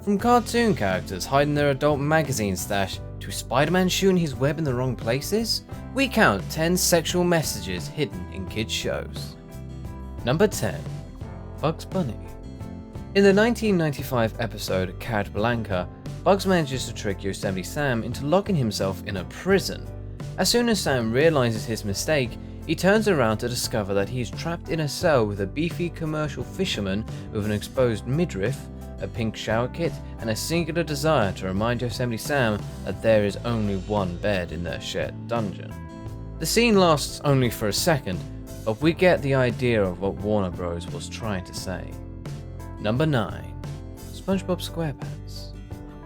From cartoon characters hiding their adult magazine stash to Spider-Man shooting his web in the wrong places, we count 10 sexual messages hidden in kids' shows. Number 10. Bugs Bunny. In the 1995 episode Carrot Blanca, Bugs manages to trick Yosemite Sam into locking himself in a prison. As soon as Sam realizes his mistake, he turns around to discover that he is trapped in a cell with a beefy commercial fisherman with an exposed midriff, a pink shower kit, and a singular desire to remind Yosemite Sam that there is only one bed in their shared dungeon. The scene lasts only for a second, but we get the idea of what Warner Bros. Was trying to say. Number 9. Spongebob Squarepants.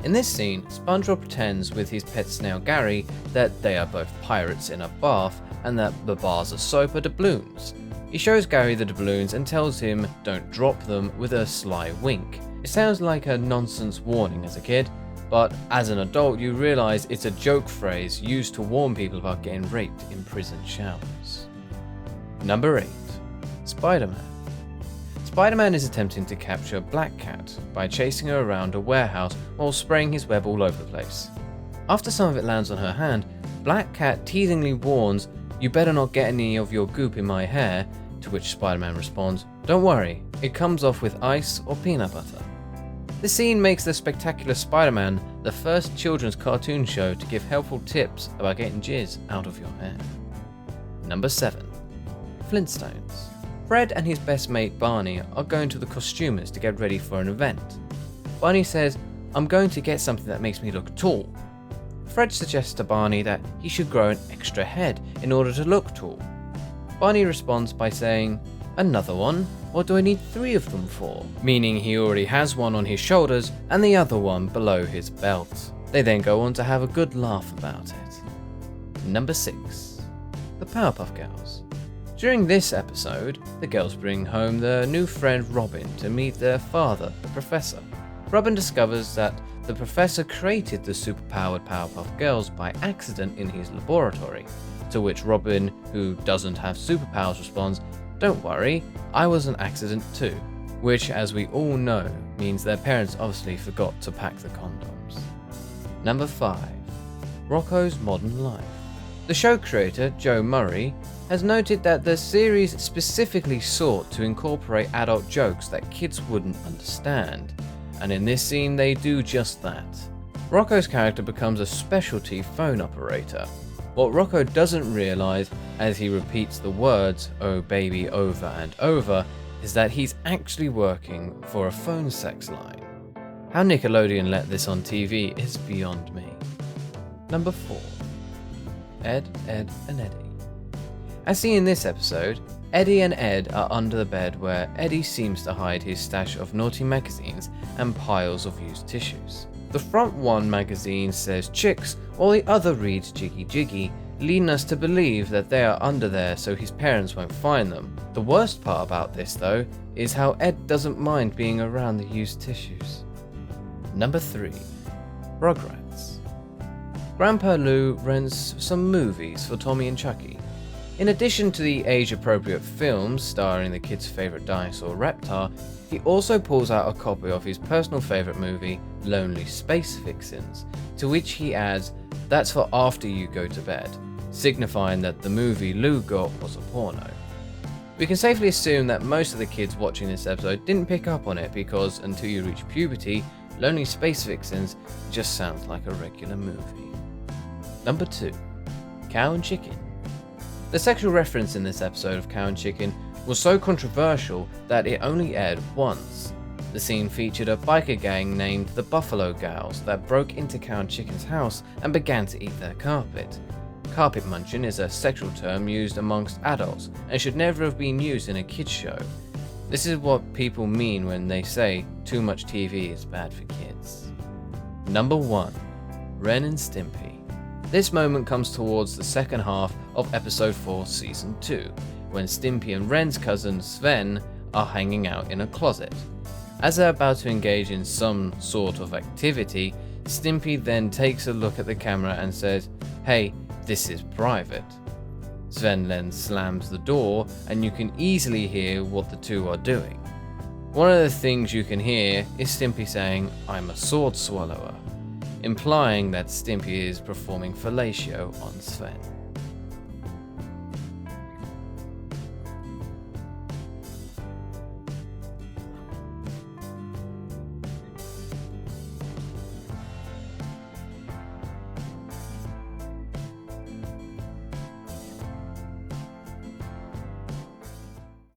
In this scene, SpongeBob pretends with his pet snail Gary that they are both pirates in a bath and that the bars of soap are doubloons. He shows Gary the doubloons and tells him don't drop them with a sly wink. It sounds like a nonsense warning as a kid, but as an adult you realise it's a joke phrase used to warn people about getting raped in prison showers. Number 8. Spider-Man. Spider-Man is attempting to capture Black Cat by chasing her around a warehouse while spraying his web all over the place. After some of it lands on her hand, Black Cat teasingly warns, "You better not get any of your goop in my hair," to which Spider-Man responds, "Don't worry, it comes off with ice or peanut butter." The scene makes the Spectacular Spider-Man the first children's cartoon show to give helpful tips about getting jizz out of your hair. Number 7. Flintstones. Fred and his best mate Barney are going to the costumers to get ready for an event. Barney says, "I'm going to get something that makes me look tall." Fred suggests to Barney that he should grow an extra head in order to look tall. Barney responds by saying, "Another one? What do I need 3 of them for?" Meaning he already has one on his shoulders and the other one below his belt. They then go on to have a good laugh about it. Number 6. The Powerpuff Girls. During this episode, the girls bring home their new friend Robin to meet their father, the professor. Robin discovers that the professor created the superpowered Powerpuff Girls by accident in his laboratory, to which Robin, who doesn't have superpowers, responds, "Don't worry, I was an accident too," which, as we all know, means their parents obviously forgot to pack the condoms. Number 5. ROCKO'S Modern Life. The show creator, Joe Murray, has noted that the series specifically sought to incorporate adult jokes that kids wouldn't understand, and in this scene they do just that. Rocco's character becomes a specialty phone operator. What Rocco doesn't realise as he repeats the words "oh baby" over and over is that he's actually working for a phone sex line. How Nickelodeon let this on TV is beyond me. Number 4. Ed, Edd, and Eddy. As seen in this episode, Eddy and Ed are under the bed where Eddy seems to hide his stash of naughty magazines and piles of used tissues. The front one magazine says chicks, while the other reads jiggy jiggy, leading us to believe that they are under there so his parents won't find them. The worst part about this though is how Ed doesn't mind being around the used tissues. Number 3. Rugrats. Grandpa Lou rents some movies for Tommy and Chucky. In addition to the age-appropriate films starring the kids' favourite dinosaur Reptar, he also pulls out a copy of his personal favourite movie, Lonely Space Vixens, to which he adds, "That's for after you go to bed," signifying that the movie Lou got was a porno. We can safely assume that most of the kids watching this episode didn't pick up on it because until you reach puberty, Lonely Space Vixens just sounds like a regular movie. Number 2. Cow and Chicken. The sexual reference in this episode of Cow and Chicken was so controversial that it only aired once. The scene featured a biker gang named the Buffalo Gals that broke into Cow and Chicken's house and began to eat their carpet. Carpet munching is a sexual term used amongst adults and should never have been used in a kids show. This is what people mean when they say too much TV is bad for kids. Number 1. Ren and Stimpy. This moment comes towards the second half of episode 4 season 2, when Stimpy and Ren's cousin Sven are hanging out in a closet. As they're about to engage in some sort of activity, Stimpy then takes a look at the camera and says, "Hey, this is private." Sven then slams the door and you can easily hear what the two are doing. One of the things you can hear is Stimpy saying, "I'm a sword swallower," implying that Stimpy is performing fellatio on Sven.